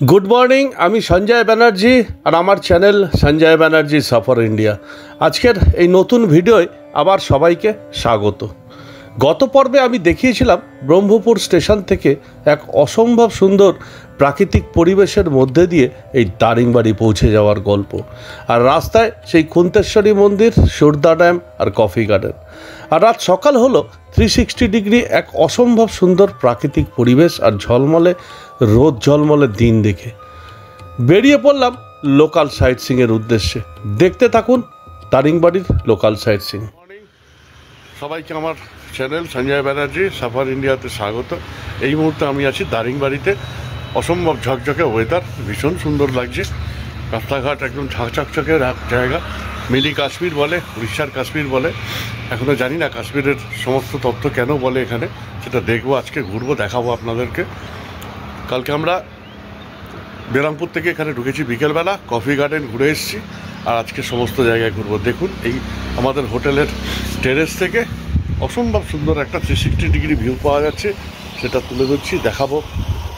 Good morning आमी सञ्जय बनर्जी और आमार चैनल सञ्जय बनर्जी सफर इंडिया आजकेर এই নতুন ভিডিওয় আবার সবাইকে স্বাগত। গত পর্বে আমি দেখিয়েছিলাম ব্রহ্মপুর স্টেশন থেকে এক অসম্ভব সুন্দর প্রাকৃতিক পরিবেশের মধ্যে দিয়ে এই দারিংবাড়ি পৌঁছে যাওয়ার গল্প, আর রাস্তায় সেই খুন্তেশ্বরী মন্দির, সুরদা ড্যাম আর কফি গার্ডেন। আর রাত সকাল হলো 360 ডিগ্রি এক অসম্ভব সুন্দর প্রাকৃতিক পরিবেশ আর ঝলমলে রোদ ঝলমলে দিন দেখে বেরিয়ে পড়লাম লোকাল সাইট সিংয়ের উদ্দেশ্যে। দেখতে থাকুন দারিংবাড়ির লোকাল সাইট সিং। সবাইকে আমার চ্যানেল সঞ্জয় ব্যানার্জি সাফার ইন্ডিয়াতে স্বাগত। এই মুহূর্তে আমি আছি দারিংবাড়িতে। অসম্ভব ঝকঝকে ওয়েদার, ভীষণ সুন্দর লাগছে। রাস্তাঘাট একদম ঝকঝকে জায়গা। মিনি কাশ্মীর বলে, উড়িষ্যার কাশ্মীর বলে। এখনও জানি না কাশ্মীরের সমস্ত তথ্য কেন বলে এখানে, সেটা দেখবো, আজকে ঘুরবো, দেখাবো আপনাদেরকে। কালকে আমরা বেরামপুর থেকে এখানে ঢুকেছি বিকেলবেলা, কফি গার্ডেন ঘুরে এসেছি, আর আজকে সমস্ত জায়গায় ঘুরবো। দেখুন এই আমাদের হোটেলের টেরেস থেকে অসম্ভব সুন্দর একটা 360 ডিগ্রি ভিউ পাওয়া যাচ্ছে, সেটা তুলে ধরছি, দেখাবো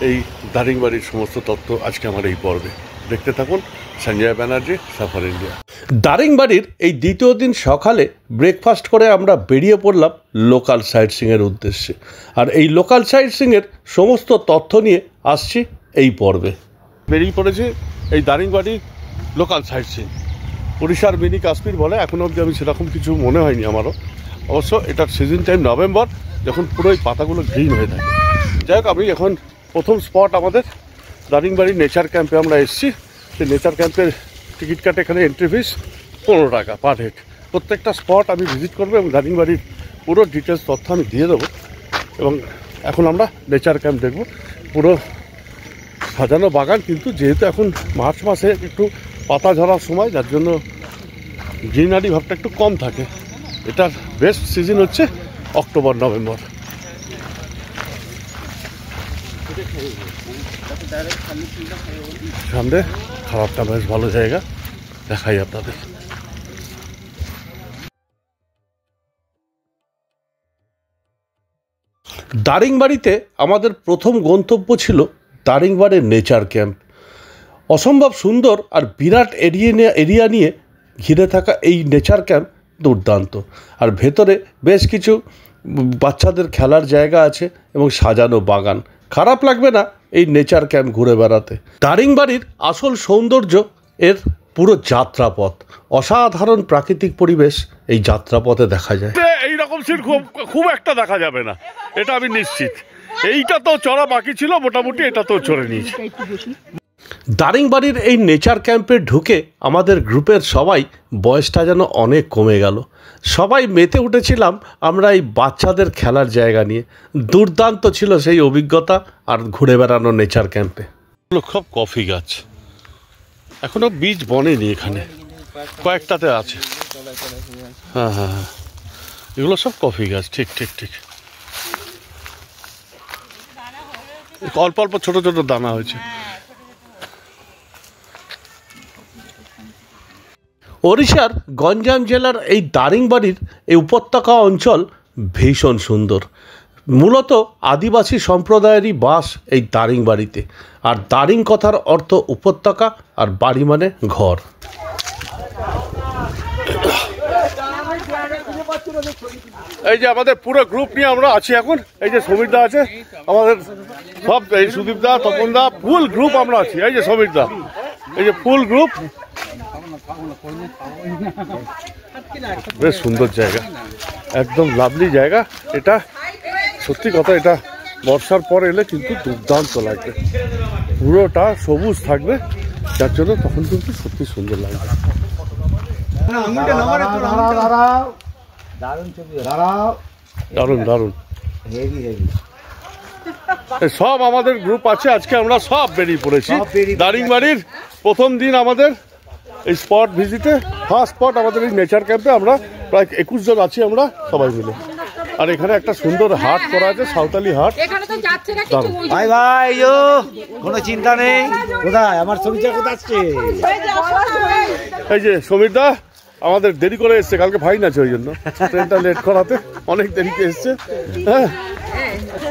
এই দারিংবাড়ির সমস্ত তথ্য আজকে আমার এই পর্বে। দেখতে থাকুন সঞ্জয় ব্যানার্জি সাফার ইন্ডিয়া। দারিংবাড়ির এই দ্বিতীয় দিন সকালে ব্রেকফাস্ট করে আমরা বেরিয়ে পড়লাম লোকাল সাইট সিংয়ের উদ্দেশ্যে, আর এই লোকাল সাইট সিংয়ের সমস্ত তথ্য নিয়ে আসছি এই পর্বে। বেরিয়ে পড়েছি এই দারিংবাড়ি লোকাল সাইট সিং। উড়িষ্যার মিনি কাশ্মীর বলে, এখনও অবধি আমি সেরকম কিছু মনে হয়নি আমারও। অবশ্য এটার সিজন টাইম নভেম্বর, যখন পুরো এই পাতাগুলো গ্রিন হয়ে থাকে। যাই হোক, আমি এখন প্রথম স্পট আমাদের দারিংবাড়ি নেচার ক্যাম্পে আমরা এসেছি। সেই নেচার ক্যাম্পের টিকিট কাটে এখানে এন্ট্রি ফিস 15 টাকা পার হেড। প্রত্যেকটা স্পট আমি ভিজিট করবো এবং দারিংবাড়ির পুরো ডিটেলস তথ্য আমি দিয়ে দেবো। এবং এখন আমরা নেচার ক্যাম্প দেখব। পুরো সাজানো বাগান, কিন্তু যেহেতু এখন মার্চ মাসে একটু পাতা ঝরার সময়, যার জন্য গ্রিনারি ভাবটা একটু কম থাকে। এটার বেস্ট সিজন হচ্ছে অক্টোবর নভেম্বর। সামনে খাবারটা বেশ ভালো জায়গা, দেখাই আপনাদের। দারিংবাড়িতে আমাদের প্রথম গন্তব্য ছিল দারিংবাড়ির নেচার ক্যাম্প। অসম্ভব সুন্দর আর বিরাট এরিয়া নিয়ে ঘিরে থাকা এই নেচার ক্যাম্প দুর্দান্ত। আর ভেতরে বেশ কিছু বাচ্চাদের খেলার জায়গা আছে এবং সাজানো বাগান। খারাপ লাগবে না এই নেচার ক্যাম্প ঘুরে বেড়াতে। দারিংবাড়ির আসল সৌন্দর্য এর পুরো যাত্রাপথ। অসাধারণ প্রাকৃতিক পরিবেশ এই যাত্রাপথে দেখা যায়। এইরকম সিন খুব একটা দেখা যাবে না, এটা আমি নিশ্চিত। এইটা তো চড়া বাকি ছিল, মোটামুটি এটা তো চড়ে নিয়েছি। দারিংবাড়ির এই নেচার ক্যাম্পে ঢুকে আমাদের গ্রুপের সবাই বয়সটা যেন অনেক কমে গেল। সবাই মেতে উঠেছিলাম আমরা এই বাচ্চাদের খেলার জায়গা নিয়ে। দুর্দান্ত ছিল সেই অভিজ্ঞতা আর ঘুরে বেড়ানো নেচার ক্যাম্পে। খুব কফি গাছ, এখনো বীজ বনেনি, এখানে কয়েকটাতে আছে। হ্যাঁ হ্যাঁ হ্যাঁ, এগুলো সব কফি গাছ। ঠিক ঠিক ঠিক, অল্প অল্প ছোট ছোট দানা হয়েছে। ওড়িশার গঞ্জাম জেলার এই দারিংবাড়ির এই উপত্যকা অঞ্চল ভীষণ সুন্দর। মূলত আদিবাসী সম্প্রদায়েরই বাস এই দারিংবাড়িতে। আর দারিং কথার অর্থ উপত্যকা, আর বাড়ি মানে ঘর। এই যে আমাদের পুরো গ্রুপ নিয়ে আমরা আছি এখন। এই যে সমীরদা আছে আমাদের, সব এই সুদীপদা, তপনদা, ফুল গ্রুপ আমরা আছি। এই যে সমীরদা, এই যে ফুল গ্রুপ। বেশ সুন্দর জায়গা, একদম লাভলি জায়গা। এটা সত্যি কথা, এটা বর্ষার পর এলে কিন্তু দুর্দান্ত লাগবে। পুরোটা সবুজ থাকবে, যার জন্য তখন কিন্তু সত্যি সুন্দর লাগবে। দারুণ দারুণ সব আমাদের গ্রুপ আছে। আজকে আমরা সব বেরিয়ে পড়েছি দারিংবাড়ির প্রথম দিন আমাদের এই স্পট ভিজিটে। ফার্স্ট স্পট আমাদের এই নেচার ক্যাম্পে। আমরা প্রায় 21 জন আছি আমরা সবাই মিলে। আর এখানে একটা সুন্দর হাট করা আছে, সাঁওতালি হাট। ভাই ভাই কোনো চিন্তা নেই। কোথায় আমার ছবিটা কোথায় আসছে? এই যে সমীরদা আমাদের দেরি করে এসছে, কালকে ফাইন আছে, ওই জন্য ট্রেনটা লেট করাতে অনেক দেরিতে এসছে। হ্যাঁ,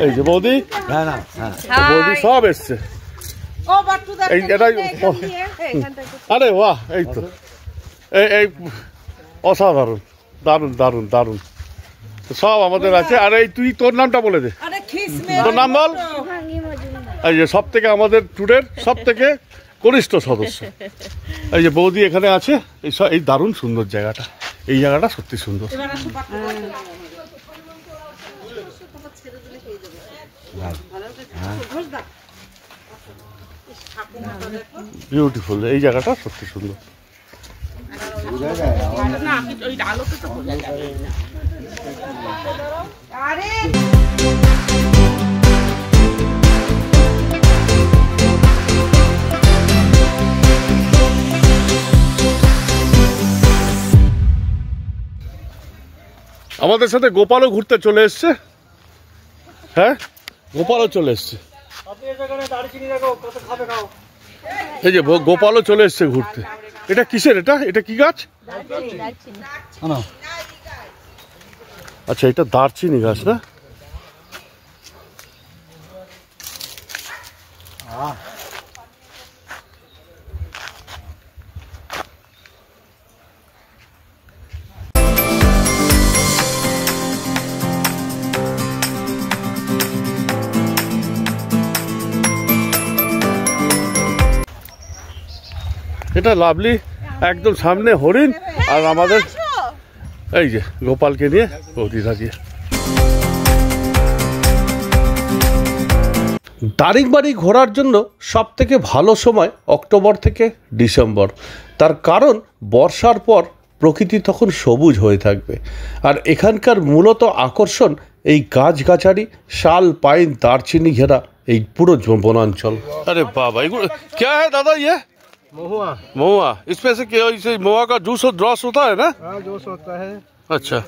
এই যে বৌদি, বৌদি সব এসছে। এই এটাই আরে বাহ, এই তো এই অসাধারণ, দারুণ দারুণ দারুণ সব আমাদের আছে। আর এই তুই তোর নামটা বলে দে, তোর নাম বল। এই যে সব থেকে আমাদের ট্যুরের সব থেকে কনিষ্ঠ সদস্য এই যে বৌদি এখানে আছে। এই দারুণ সুন্দর জায়গাটা, এই জায়গাটা সত্যি সুন্দর, বিউটিফুল, এই জায়গাটা সত্যি সুন্দর। আমাদের সাথে গোপালও ঘুরতে চলে এসছে। হ্যাঁ, গোপালও চলে এসছে। এই যে গোপালও চলে এসছে ঘুরতে। এটা কিসের, এটা কি গাছ? আচ্ছা, এটা দারচিনি গাছ না? এটা লাভলি, একদম সামনে হরিণ, আর আমাদের এই যে গোপালকে নিয়ে বৌদি দাঁড়িয়ে। দারিংবাড়ি ঘোরার জন্য সব থেকে ভালো সময় অক্টোবর থেকে ডিসেম্বর। তার কারণ বর্ষার পর প্রকৃতি তখন সবুজ হয়ে থাকবে, আর এখানকার মূলত আকর্ষণ এই গাছগাছালি, শাল, পাইন, দারচিনি ঘেরা এই পুরো বনাঞ্চল। আরে বাবা, এগুলো क्या है दादा? ये महुआ। महुआ, इसमें से क्या, इसे महुआ का जूस और रस होता है ना? हाँ, जोश होता है। अच्छा,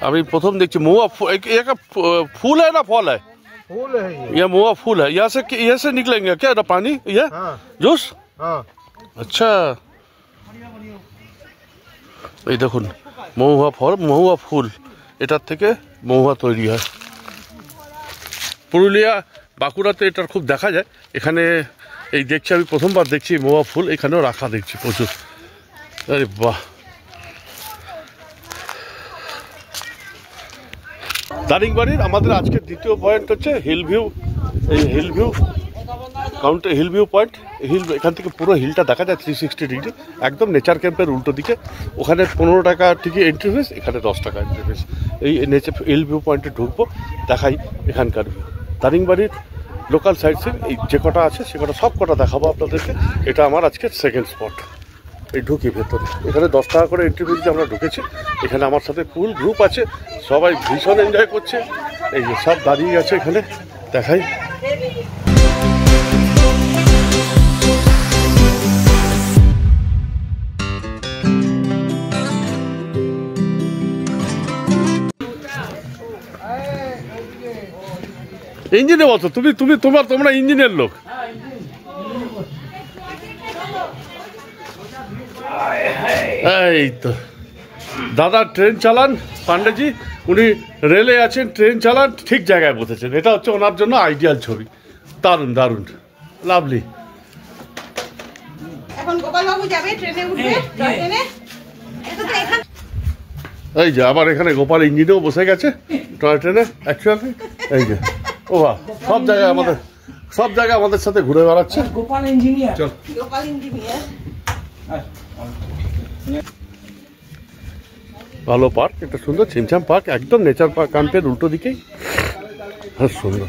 अभी प्रथम देखिए महुआ एक फूल है ना, फल है? फूल है ये महुआ फूल है। यहाँ से निकलेंगे क्या ना पानी, ये हाँ जूस? हाँ। अच्छा, এই দেখুন মহুয়া ফল, মহুয়া ফুল, এটার থেকে মহুয়া তৈরি হয়। পুরুলিয়া, বাঁকুড়াতে এটার খুব দেখা যায়। এখানে এই দেখছি, আমি প্রথমবার দেখছি মহুয়া ফুল এখানেও রাখা দেখছি প্রচুর। আরে বাহ, দারিংবাড়ির আমাদের আজকের দ্বিতীয় পয়েন্ট হচ্ছে হিল ভিউ। এই hill view counter, hill view point. Hill, এখান থেকে পুরো হিলটা দেখা যায় 360 ডিগ্রি, একদম নেচার ক্যাম্পের উল্টো দিকে। ওখানে 15 টাকা টিকিট এন্ট্রি ফিস, এখানে 10 টাকা এন্ট্রি ফিস। এই নেচার হিল ভিউ পয়েন্টে ঢুকবো, দেখাই এখানকার ভিউ। দারিংবাড়ির লোকাল সাইট সিন এই যে কটা আছে সে কটা সব কটা দেখাবো আপনাদেরকে। এটা আমার আজকের সেকেন্ড স্পট। এই ঢুকি ভেতরে, এখানে 10 টাকা করে এন্ট্রি ফিস দিয়ে আমরা ঢুকেছি। এখানে আমার সাথে ফুল গ্রুপ আছে, সবাই ভীষণ এনজয় করছে। এই যে সব দাঁড়িয়ে আছে এখানে, দেখাই। ইঞ্জিনে বলছো তুমি, তোমরা ইঞ্জিনের লোক। এই তো দাদা ট্রেন চালান, পান্ডেজি উনি রেলে আছেন, ট্রেন চালান, ঠিক জায়গায় বসেছেন। এটা হচ্ছে ওনার জন্য আইডিয়াল ছবি। দারুণ দারুণ, লাভলি। এই যে আবার এখানে গোপাল ইঞ্জিনেও বসে গেছে টয় ট্রেনে অ্যাকচুয়ালি। এই যে ও বাহ, সব জায়গায় আমাদের সাথে ঘুরে বেড়াচ্ছে গোপাল ইঞ্জিনিয়ার। চল, গোপাল ইঞ্জিনিয়ার। ভালো পার্ক, একটা সুন্দর ছিমছাম পার্ক, একদম নেচার পার্ক ক্যাম্পের উল্টো দিকেই, খুব সুন্দর।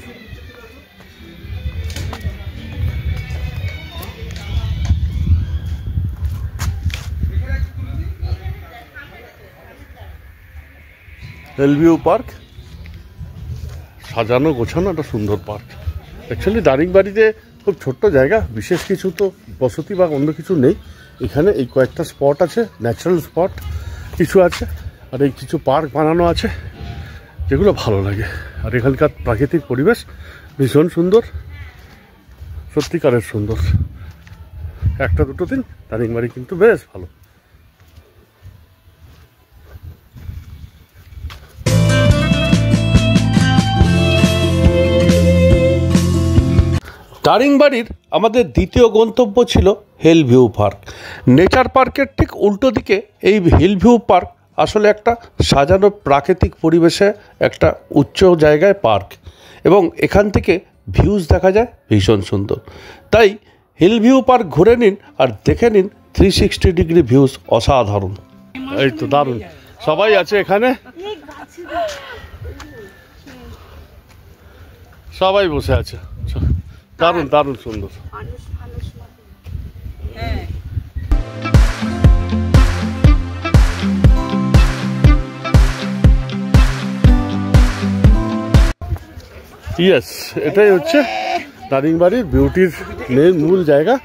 হেলভিউ পার্ক, সাজানো গোছানো একটা সুন্দর পার্ক। অ্যাকচুয়ালি দারিংবাড়িতে খুব ছোট্ট জায়গা, বিশেষ কিছু তো বসতি বা অন্য কিছু নেই। এখানে এই কয়েকটা স্পট আছে, ন্যাচারাল স্পট কিছু আছে, আর এই কিছু পার্ক বানানো আছে যেগুলো ভালো লাগে। আর এখানকার প্রাকৃতিক পরিবেশ ভীষণ সুন্দর, সত্যিকারের সুন্দর। একটা দুটো দিন দারিংবাড়ি কিন্তু বেশ ভালো। দারিংবাড়ির আমাদের দ্বিতীয় গন্তব্য ছিল হিল ভিউ পার্ক। নেচার পার্কের ঠিক উল্টো দিকে এই হিল ভিউ পার্ক আসলে একটা সাজানো প্রাকৃতিক পরিবেশে একটা উচ্চ জায়গায় পার্ক, এবং এখান থেকে ভিউজ দেখা যায় ভীষণ সুন্দর। তাই হিল ভিউ পার্ক ঘুরে নিন আর দেখে নিন 360 ডিগ্রি ভিউজ অসাধারণ। এই তো দারুণ, সবাই আছে এখানে, সবাই বসে আছে, দারুণ দারুণ সুন্দর। ইয়েস, এটাই হচ্ছে দারিংবাড়ির বিউটির মূল জায়গা।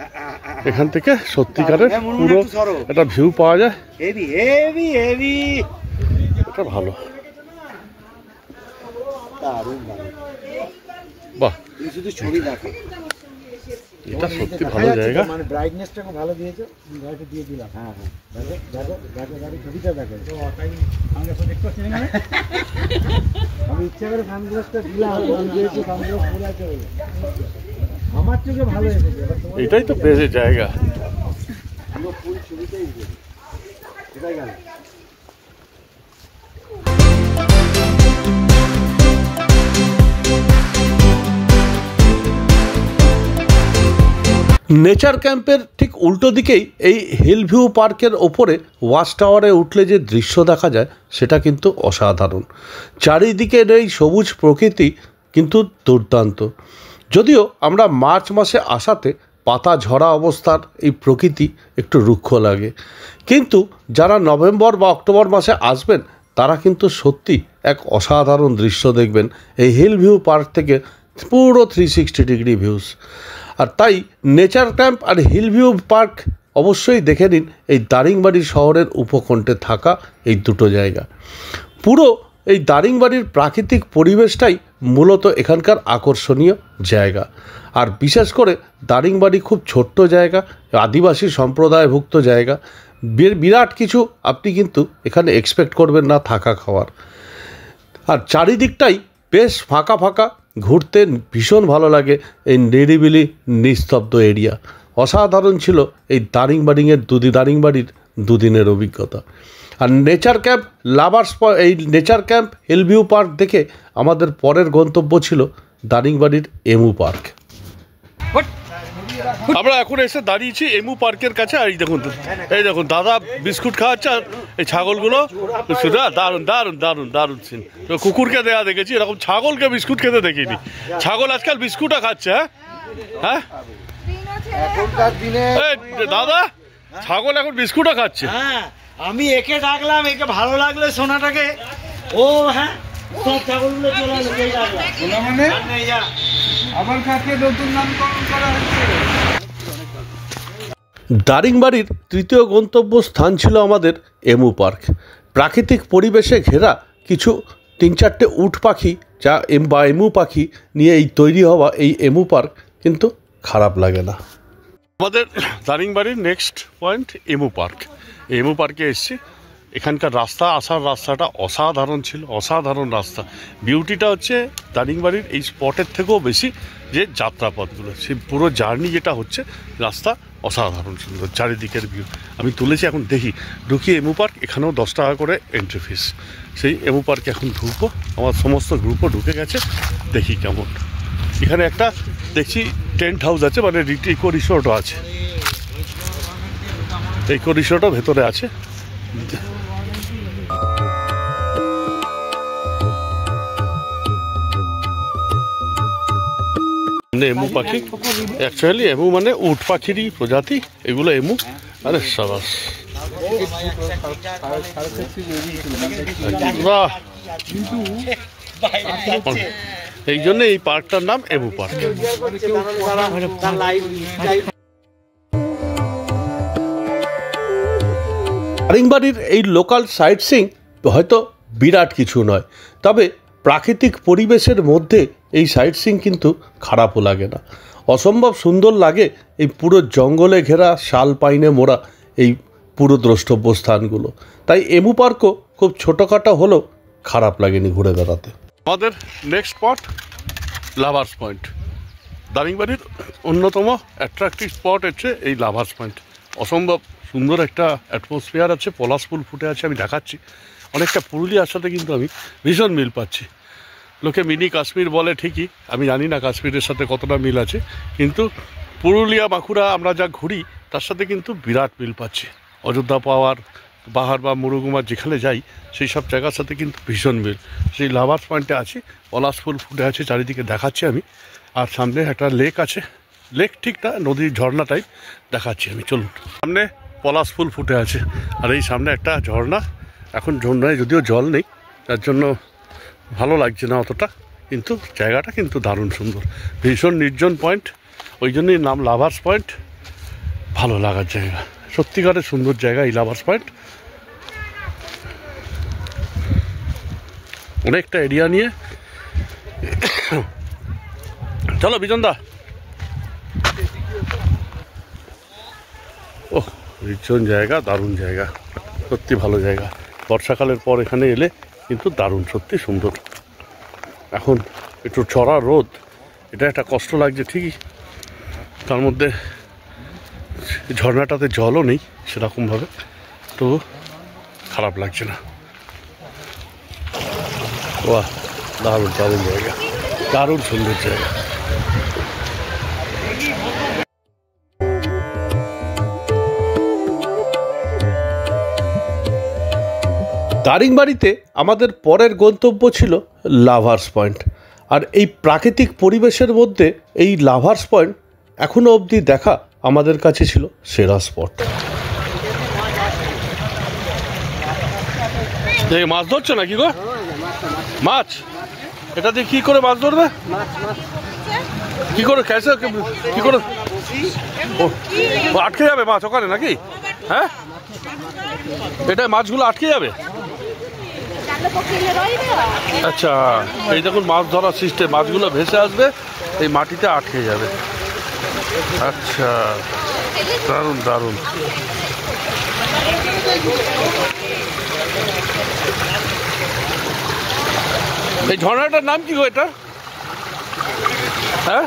এখান থেকে সত্যিকারের পুরো একটা ভিউ পাওয়া যায়, এটা ভালো। বাহ, শুধু ছবি দেখো, এটা সত্যি ভালো জায়গা। মানে ব্রাইটনেসটাকে ভালো দিয়েছো, লাইটে দিয়ে দিলাম। হ্যাঁ হ্যাঁ, দেখো দেখো দেখো ছবিটা দেখো। আমি ইচ্ছা করে সানগ্লাসটা দিলাম, দিয়েছি সানগ্লাস পরে আছে বলে আমার চোখে ভালো এসেছে। এটাই তো বেস্ট জায়গা। পুরো ফুল ছবিটাই এটাই গেল। নেচার ক্যাম্পের ঠিক উল্টো দিকেই এই হিল ভিউ পার্কের ওপরে ওয়াচ টাওয়ারে উঠলে যে দৃশ্য দেখা যায় সেটা কিন্তু অসাধারণ। চারিদিকের এই সবুজ প্রকৃতি কিন্তু দুর্দান্ত। যদিও আমরা মার্চ মাসে আসাতে পাতা ঝরা অবস্থার এই প্রকৃতি একটু রুক্ষ লাগে, কিন্তু যারা নভেম্বর বা অক্টোবর মাসে আসবেন তারা কিন্তু সত্যি এক অসাধারণ দৃশ্য দেখবেন এই হিল ভিউ পার্ক থেকে, পুরো 360 ডিগ্রি ভিউজ। আর তাই নেচার ক্যাম্প আর হিল ভিউ পার্ক অবশ্যই দেখে নিন এই দারিংবাড়ি শহরের উপকণ্ঠে থাকা এই দুটো জায়গা। পুরো এই দারিংবাড়ির প্রাকৃতিক পরিবেশটাই মূলত এখানকার আকর্ষণীয় জায়গা। আর বিশেষ করে দারিংবাড়ি খুব ছোট্ট জায়গা, আদিবাসী সম্প্রদায়ভুক্ত জায়গা, বিরাট কিছু আপনি কিন্তু এখানে এক্সপেক্ট করবেন না থাকা খাওয়ার। আর চারিদিকটাই বেশ ফাঁকা ফাঁকা, ঘুরতে ভীষণ ভালো লাগে। এই নিরিবিলি নিস্তব্ধ এরিয়া অসাধারণ ছিল এই দারিংবাড়ির দুদিনের অভিজ্ঞতা। আর নেচার ক্যাম্প লাভার্স, এই nature camp hill view park দেখে আমাদের পরের গন্তব্য ছিল দারিংবাড়ির এমু পার্ক। আমরা এখন এসে দাঁড়িয়েছি এমু পার্কের কাছে। আর এই দেখুন দাদা বিস্কুট খাওয়াচ্ছে, আর এই ছাগলগুলো দারুণ দারুণ দারুণ দারুণ সিন। কুকুরকে দেয়া দেখেছি, এরকম ছাগলকে বিস্কুট খেতে দেখিনি। ছাগল আজকাল বিস্কুটও খাচ্ছে। হ্যাঁ দাদা, ছাগল এখন বিস্কুটও খাচ্ছে। হ্যাঁ, আমি একে ডাকলাম, একে ভালো লাগলে সোনাটাকে, ও হ্যাঁ সব ছাগলগুলো চলে আসবে। মানে আবার কাকে নতুন নামকরণ করা হচ্ছে। দারিংবাড়ির তৃতীয় গন্তব্য স্থান ছিল আমাদের এমু পার্ক। প্রাকৃতিক পরিবেশে ঘেরা কিছু 3-4টে উট পাখি বা এমু পাখি নিয়ে এই তৈরি হওয়া এই এমু পার্ক কিন্তু খারাপ লাগে না। আমাদের দারিংবাড়ির next point emu park. Emu পার্কে এসেছি, এখানকার আসার রাস্তাটা অসাধারণ ছিল, অসাধারণ রাস্তা। বিউটিটা হচ্ছে দারিংবাড়ির এই স্পটের থেকেও বেশি যে যাত্রাপথগুলো, সেই পুরো জার্নি যেটা হচ্ছে, রাস্তা অসাধারণ সুন্দর, চারিদিকের ভিউ আমি তুলেছি। এখন দেখি ঢুকি এমু পার্ক, এখানেও 10 টাকা করে এন্ট্রি ফিস। সেই এমু পার্কে এখন ঢুকবো, আমার সমস্ত গ্রুপও ঢুকে গেছে, দেখি কেমন। এখানে একটা দেখছি টেন্ট হাউস আছে, মানে ইকো রিসোর্টও আছে, ইকো রিসোর্টও ভেতরে আছে। এমু পাখি, অ্যাকচুয়ালি এমু মানে উট পাখিরই প্রজাতি, এগুলো এমু। আরে সাবাস, বাহ! এই জন্য এই পার্কটার নাম এমু পার্ক। দারিংবাড়ির এই লোকাল সাইট সিইং হয়তো বিরাট কিছু নয়, তবে প্রাকৃতিক পরিবেশের মধ্যে এই সাইট সিইং কিন্তু খারাপও লাগে না, অসম্ভব সুন্দর লাগে। এই পুরো জঙ্গলে ঘেরা, শাল পাইনে মোড়া এই পুরো দ্রষ্টব্য স্থানগুলো। তাই এমু পার্কও খুব ছোটোখাটো হলেও খারাপ লাগেনি ঘুরে বেড়াতে। আমাদের নেক্সট স্পট লাভার্স পয়েন্ট। দারিংবাড়ির অন্যতম অ্যাট্রাকটিভ স্পট হচ্ছে এই লাভার্স পয়েন্ট। অসম্ভব সুন্দর একটা অ্যাটমসফিয়ার আছে, পলাশ ফুল ফুটে আছে, আমি দেখাচ্ছি। অনেকটা পুরুলিয়ার সাথে কিন্তু আমি ভীষণ মিল পাচ্ছি। লোকে মিনি কাশ্মীর বলে ঠিকই, আমি জানি না কাশ্মীরের সাথে কতটা মিল আছে, কিন্তু পুরুলিয়া বাঁকুড়া আমরা যা ঘুরি তার সাথে কিন্তু বিরাট মিল পাচ্ছি। অযোধ্যা পাহাড় বা মুরুগুমার যেখানে যাই সেই সব জায়গার সাথে কিন্তু ভীষণ মিল। সেই লাভার্স পয়েন্টে আছি, পলাশ ফুল ফুটে আছে চারিদিকে দেখাচ্ছি আমি। আর সামনে একটা লেক আছে, লেক ঠিক না, নদীর ঝর্ণা টাইপ দেখাচ্ছি আমি। চলুন, সামনে পলাশ ফুল ফুটে আছে আর এই সামনে একটা ঝর্ণা। এখন ঝর্ণায় যদিও জল নেই, তার জন্য ভালো লাগছে না অতটা, কিন্তু জায়গাটা কিন্তু দারুণ সুন্দর, ভীষণ নির্জন পয়েন্ট, ওই জন্যই নাম লাভার্স পয়েন্ট। ভালো লাগার জায়গা, সত্যিকারের সুন্দর জায়গা এই লাভার্স পয়েন্ট। অনেকটা এরিয়া নিয়ে। চলো বিজনদা। ও নির্জন জায়গা, দারুণ জায়গা, সত্যি ভালো জায়গা। বর্ষাকালের পর এখানে এলে কিন্তু দারুণ, সত্যি সুন্দর। এখন একটু চড়া রোদ, এটা একটা কষ্ট লাগছে ঠিকই, তার মধ্যে ঝর্ণাটাতে জলও নেই সেরকমভাবে, তো খারাপ লাগছে না। বাহ, দারুণ দারুণ জায়গা, দারুণ সুন্দর জায়গা। দারিংবাড়িতে আমাদের পরের গন্তব্য ছিল লাভার্স পয়েন্ট। আর এই প্রাকৃতিক পরিবেশের মধ্যে এই লাভার্স পয়েন্ট এখনও অবধি দেখা আমাদের কাছে ছিল সেরা স্পট। মাছ ধরছো নাকি গো? মাছ? এটা দিয়ে কি করে মাছ ধরবে? কি করে ক্যাসে কি করে আটকে যাবে মাছ ওখানে নাকি? হ্যাঁ, এটা মাছগুলো আটকে যাবে। আচ্ছা, এই দেখুন মাছ ধরার সিস্টেম, মাছগুলো ভেসে আসবে, এই মাটিতে আটকে যাবে। আচ্ছা, দারুণ দারুণ। এই ঝর্ণাটার নাম কি গো এটা? হ্যাঁ,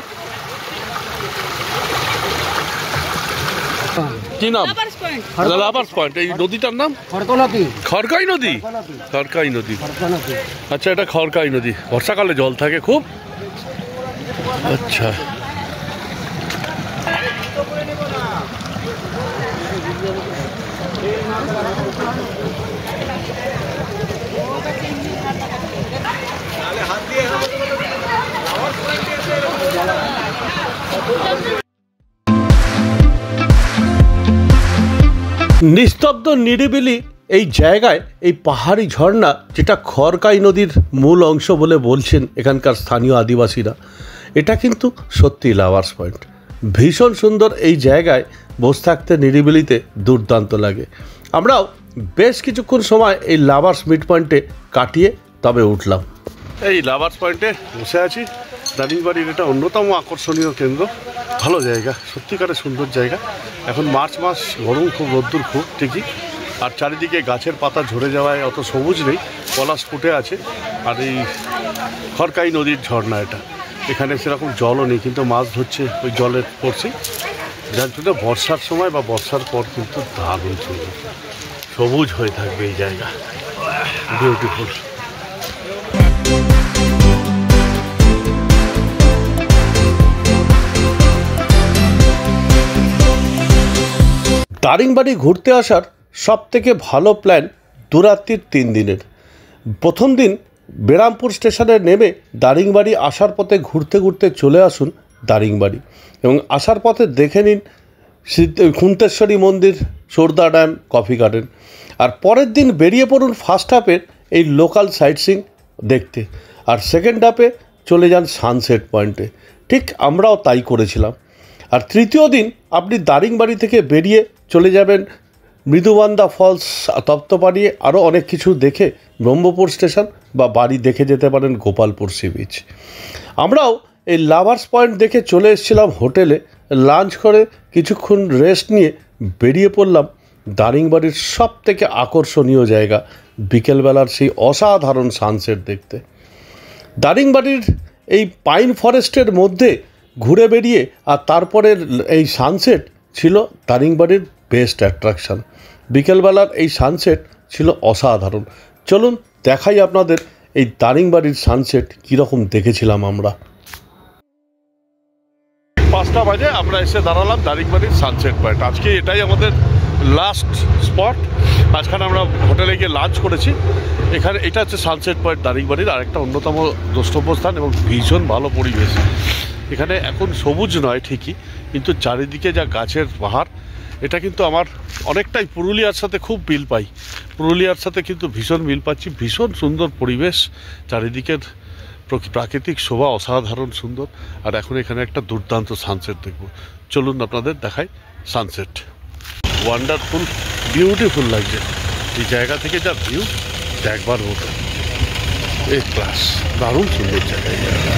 কি নাম? Lovers point. এই নদীটার নাম খড়কাই নদী। খড়কাই নদী, আচ্ছা, এটা খড়কাই নদী। বর্ষাকালে জল থাকে খুব। আচ্ছা, নিস্তব্ধ নিরিবিলি এই জায়গায় এই পাহাড়ি ঝর্ণা, যেটা খড়কাই নদীর মূল অংশ বলে বলছেন এখানকার স্থানীয় আদিবাসীরা, এটা কিন্তু সত্যি লাভার্স পয়েন্ট। ভীষণ সুন্দর এই জায়গায় বসে থাকতে, নিরিবিলিতে দুর্দান্ত লাগে। আমরাও বেশ কিছুক্ষণ সময় এই লাভার্স মিড পয়েন্টে কাটিয়ে তবে উঠলাম। এই লাভার্স পয়েন্টে বসে আছি। দারিংবাড়ির এটা অন্যতম আকর্ষণীয় কেন্দ্র, ভালো জায়গা, সত্যিকারের সুন্দর জায়গা। এখন মার্চ মাস, গরম খুব, রোদ্দুর খুব ঠিকই, আর চারিদিকে গাছের পাতা ঝরে যাওয়ায় অত সবুজ নেই, পলাশ ফুটে আছে। আর এই খড়কাই নদীর ঝর্ণা এটা, এখানে সেরকম জলও নেই, কিন্তু মাছ ধরছে ওই জলের পড়ছে, যার জন্য বর্ষার সময় বা বর্ষার পর কিন্তু দারুণ সুন্দর সবুজ হয়ে থাকবে এই জায়গা, বিউটিফুল। দারিংবাড়ি ঘুরতে আসার সবথেকে ভালো প্ল্যান দুরাত্রির 3 দিনের। প্রথম দিন বেরামপুর স্টেশনে নেমে দারিংবাড়ি আসার পথে ঘুরতে ঘুরতে চলে আসুন দারিংবাড়ি, এবং আসার পথে দেখে নিন খুন্তেশ্বরী মন্দির, সর্দা ড্যাম, কফি গার্ডেন। আর পরের দিন বেরিয়ে পড়ুন ফার্স্ট হাফের এই লোকাল সাইট সিইং দেখতে, আর সেকেন্ড হাফে চলে যান সানসেট পয়েন্টে। ঠিক আমরাও তাই করেছিলাম। আর তৃতীয় দিন আপনি দারিংবাড়ি থেকে বেরিয়ে চলে যাবেন মৃদুবান্দা ফলস, তপ্তপাড়ি, আরও অনেক কিছু দেখে ব্রহ্মপুর স্টেশন বা বাড়ি দেখে যেতে পারেন গোপালপুর সি বিচ। আমরাও এই লাভার্স পয়েন্ট দেখে চলে এসেছিলাম হোটেলে, লাঞ্চ করে কিছুক্ষণ রেস্ট নিয়ে বেরিয়ে পড়লাম দারিংবাড়ির সব থেকে আকর্ষণীয় জায়গা, বিকেলবেলার সেই অসাধারণ সানসেট দেখতে। দারিংবাড়ির এই পাইন ফরেস্টের মধ্যে ঘুরে বেরিয়ে আর তারপরে এই সানসেট ছিল দারিংবাড়ির বেস্ট অ্যাট্রাকশান। বিকেলবেলার এই সানসেট ছিল অসাধারণ। চলুন দেখাই আপনাদের এই দারিংবাড়ির সানসেট কীরকম দেখেছিলাম আমরা। 5টা বাজে আমরা এসে দাঁড়ালাম দারিংবাড়ির সানসেট পয়েন্ট। আজকে এটাই আমাদের লাস্ট স্পট। আজকাল আমরা হোটেলে গিয়ে লাঞ্চ করেছি। এখানে এটা হচ্ছে সানসেট পয়েন্ট দারিংবাড়ির আরেকটা অন্যতম দ্রষ্টব্য স্থান এবং ভীষণ ভালো পরিবেশ। এখানে এখন সবুজ নয় ঠিকই, কিন্তু চারিদিকে যা গাছের পাহাড়, এটা কিন্তু আমার অনেকটাই পুরুলিয়ার সাথে খুব মিল পাই। পুরুলিয়ার সাথে কিন্তু ভীষণ মিল পাচ্ছি। ভীষণ সুন্দর পরিবেশ, চারিদিকের প্রাকৃতিক শোভা অসাধারণ সুন্দর। আর এখন এখানে একটা দুর্দান্ত সানসেট দেখব। চলুন আপনাদের দেখাই সানসেট। ওয়ান্ডারফুল, বিউটিফুল লাগছে এই জায়গা থেকে যা ভিউ দেখবার মতো। এই ক্লাস, দারুণ সুন্দর জায়গা, এই জায়গা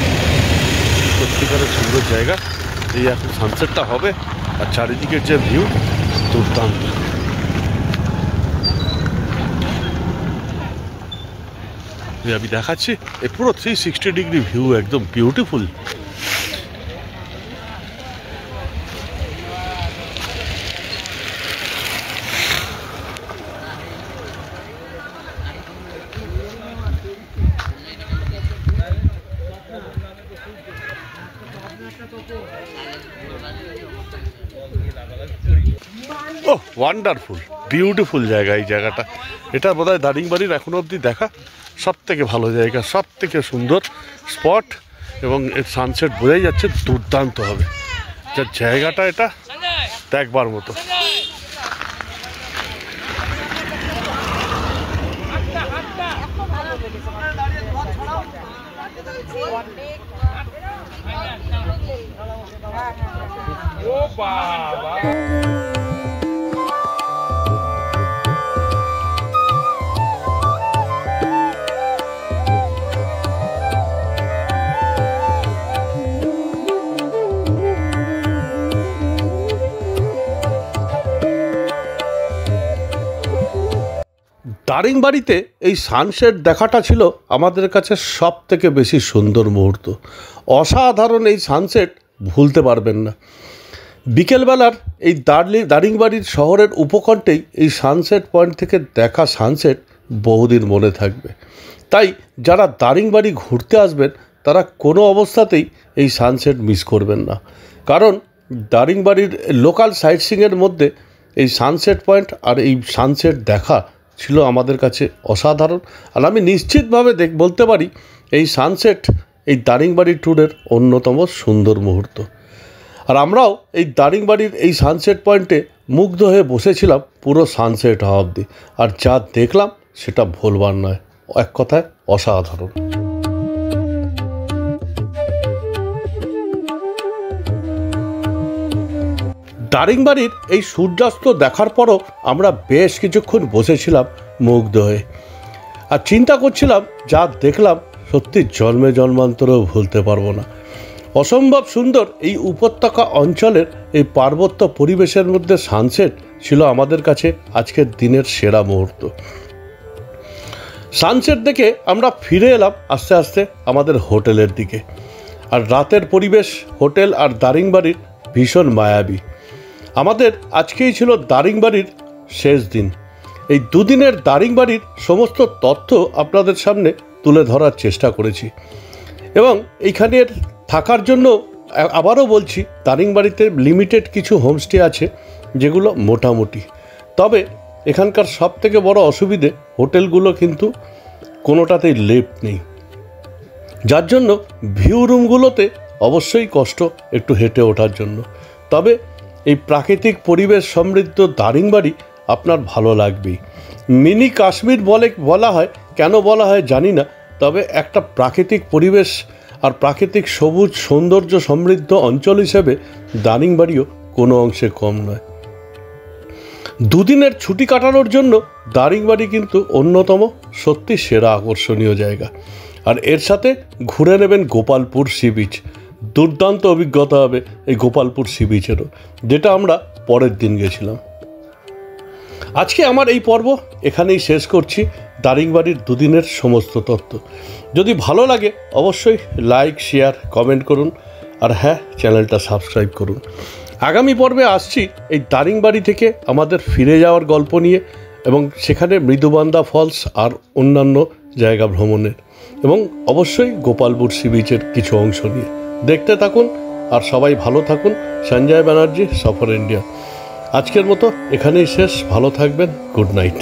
সত্যিকারের সুন্দর জায়গা। এই এখন সানসেটটা হবে আর চারিদিকের যে ভিউ দুর্দান্ত। আমি দেখাচ্ছি এই পুরো 360 ডিগ্রি ভিউ, একদম বিউটিফুল। ও ওয়ান্ডারফুল, বিউটিফুল জায়গা এই জায়গাটা। এটা বোধহয় দারিংবাড়ির এখনো অবধি দেখা সব থেকে ভালো জায়গা, সব থেকে সুন্দর স্পট। এবং এর সানসেট বোঝাই যাচ্ছে দুর্দান্ত হবে। যা জায়গাটা এটা দেখবার মতো। দারিংবাড়িতে এই সানসেট দেখাটা ছিল আমাদের কাছে সব থেকে বেশি সুন্দর মুহূর্ত। অসাধারণ এই সানসেট ভুলতে পারবেন না। বিকেলবেলার এই দারিংবাড়ির শহরের উপকণ্ঠেই এই সানসেট পয়েন্ট থেকে দেখা সানসেট বহুদিন মনে থাকবে। তাই যারা দারিংবাড়ি ঘুরতে আসবেন তারা কোনো অবস্থাতেই এই সানসেট মিস করবেন না। কারণ দারিংবাড়ির লোকাল সাইট সিইংয়ের মধ্যে এই সানসেট পয়েন্ট আর এই সানসেট দেখা ছিল আমাদের কাছে অসাধারণ। আর আমি নিশ্চিতভাবে বলতে পারি এই সানসেট এই দারিংবাড়ি ট্যুরের অন্যতম সুন্দর মুহূর্ত। আর আমরাও এই দারিংবাড়ির এই সানসেট পয়েন্টে মুগ্ধ হয়ে বসেছিলাম পুরো সানসেট হওয়া অবধি। আর যা দেখলাম সেটা ভুলবার নয়, এক কথায় অসাধারণ। দারিংবাড়ির এই সূর্যাস্ত দেখার পরও আমরা বেশ কিছুক্ষণ বসেছিলাম মুগ্ধ হয়ে আর চিন্তা করছিলাম যা দেখলাম সত্যি জন্মে জন্মান্তরেও ভুলতে পারবো না। অসম্ভব সুন্দর এই উপত্যকা অঞ্চলের এই পার্বত্য পরিবেশের মধ্যে সানসেট ছিল আমাদের কাছে আজকের দিনের সেরা মুহূর্ত। সানসেট দেখে আমরা ফিরে এলাম আস্তে আস্তে আমাদের হোটেলের দিকে। আর রাতের পরিবেশ হোটেল আর দারিংবাড়ির ভীষণ মায়াবী। আমাদের আজকেই ছিল দারিংবাড়ির শেষ দিন। এই দুদিনের দারিংবাড়ির সমস্ত তথ্য আপনাদের সামনে তুলে ধরার চেষ্টা করেছি এবং এইখানের থাকার জন্য আবারও বলছি দারিংবাড়িতে লিমিটেড কিছু হোমস্টে আছে যেগুলো মোটামুটি। তবে এখানকার সবথেকে বড় অসুবিধে হোটেলগুলো কিন্তু কোনোটাতেই লিফট নেই, যার জন্য ভিউ রুমগুলোতে অবশ্যই কষ্ট একটু হেঁটে ওঠার জন্য। তবে এই প্রাকৃতিক পরিবেশ সমৃদ্ধ দারিংবাড়ি আপনার ভালো লাগবেই। মিনি কাশ্মীর বলা হয়, কেন বলা হয় জানি না, তবে একটা প্রাকৃতিক পরিবেশ আর প্রাকৃতিক সবুজ সৌন্দর্য সমৃদ্ধ অঞ্চল হিসেবে দারিংবাড়িও কোনো অংশে কম নয়। দুদিনের ছুটি কাটানোর জন্য দারিংবাড়ি কিন্তু অন্যতম সত্যি সেরা আকর্ষণীয় জায়গা। আর এর সাথে ঘুরে নেবেন গোপালপুর সি বিচ। দুর্দান্ত অভিজ্ঞতা হবে এই গোপালপুর সি বিচেরও, যেটা আমরা পরের দিন গেছিলাম। আজকে আমার এই পর্ব এখানেই শেষ করছি। দারিংবাড়ির দুদিনের সমস্ত তথ্য যদি ভালো লাগে অবশ্যই লাইক শেয়ার কমেন্ট করুন। আর হ্যাঁ, চ্যানেলটা সাবস্ক্রাইব করুন। আগামী পর্বে আসছি এই দারিংবাড়ি থেকে আমাদের ফিরে যাওয়ার গল্প নিয়ে, এবং সেখানে মৃদুবান্দা ফলস আর অন্যান্য জায়গা ভ্রমণের, এবং অবশ্যই গোপালপুর সি বিচের কিছু অংশ নিয়ে। দেখতে থাকুন আর সবাই ভালো থাকুন। সঞ্জয় ব্যানার্জি, সফর ইন্ডিয়া। আজকের মতো এখানেই শেষ। ভালো থাকবেন। Good night.